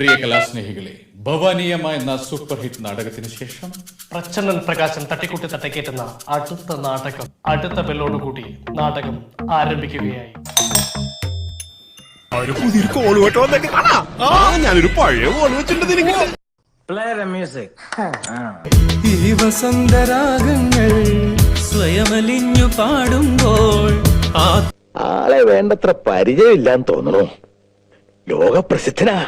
പ്രിയ കലാസ്നേഹികളെ, ഭവാനീയമായ എന്ന super hit നാടകത്തിന് ശേഷം പ്രച്ഛന്നൻ പ്രകാശൻ തട്ടിക്കുട്ടി തട്ടക്കേറ്റുന്ന അടുത്ത നാടകം അടുത്ത ബെല്ലോടുകൂടി നാടകം ആരംഭിക്കുകയായി. ഞാനൊരു പഴയ കോൾ വെച്ചിട്ടുണ്ട്. ഈ വസന്തരാഗങ്ങൾ സ്വയമലിഞ്ഞു പാടുമ്പോൾ ആളെ വേണ്ടത്ര പരിചയമില്ലാന്ന് തോന്നുന്നു. ലോകപ്രസിദ്ധനാ.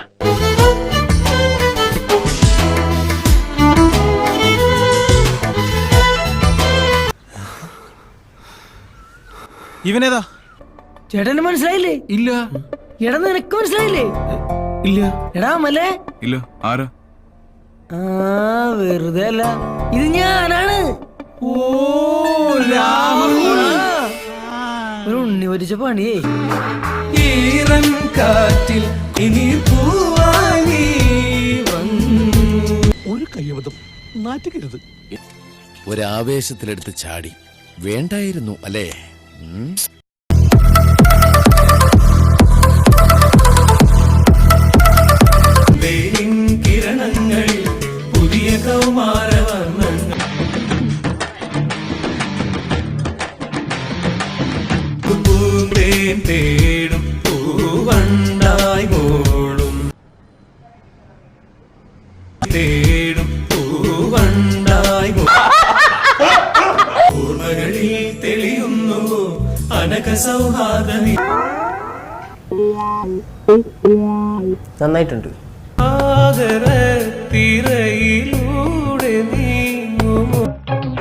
ഇവനേതാ? ചേട്ടന് മനസ്സിലായില്ലേ? ഇല്ല. എടാ നിനക്ക് മനസ്സിലായില്ലേ? ഇല്ല. എടാ മല്ലേ? ഇല്ല. ആരാ? വെറുതെ അല്ല, ഇത് ഞാനാണ്. ഒരു ഉണ്ണി പൊരിച്ച പണിയേ. ഈറൻ കാറ്റിൽ ഇനി പൂവാനി ഒരു കയ്യബദ്ധം നാറ്റുകരുത്. ഒരാവേശത്തിലെടുത്ത് ചാടി വേണ്ടായിരുന്നു അല്ലേ? കിരണങ്ങൾ പുതിയ കൗമാരവർണ്ണങ്ങൾ പൂന്തേൻ തേടും പൂവണ്ടായി മോളും തേടും പൂവണ്ടായി ഓർമ്മകളിൽ തെളിയുന്നു അനക സൗഹാർദ്ദ. നന്നായിട്ടുണ്ട്.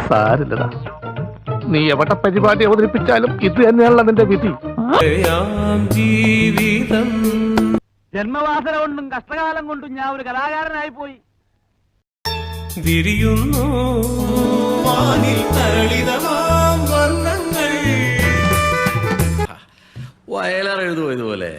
സാരില്ലടാ, നീ എവിടെ പരിപാടി അവതരിപ്പിച്ചാലും ഇത് തന്നെയാണല്ലോ നിന്റെ വിധി. ജീവിതം ജന്മവാസന കൊണ്ടും കഷ്ടകാലം കൊണ്ടും ഞാൻ ഒരു കലാകാരനായി പോയി. വിരിയുന്നു വാനിൽ തരളിതമാം വർണ്ണങ്ങൾ. വയലാർ എഴുതുമോ ഇതുപോലെ?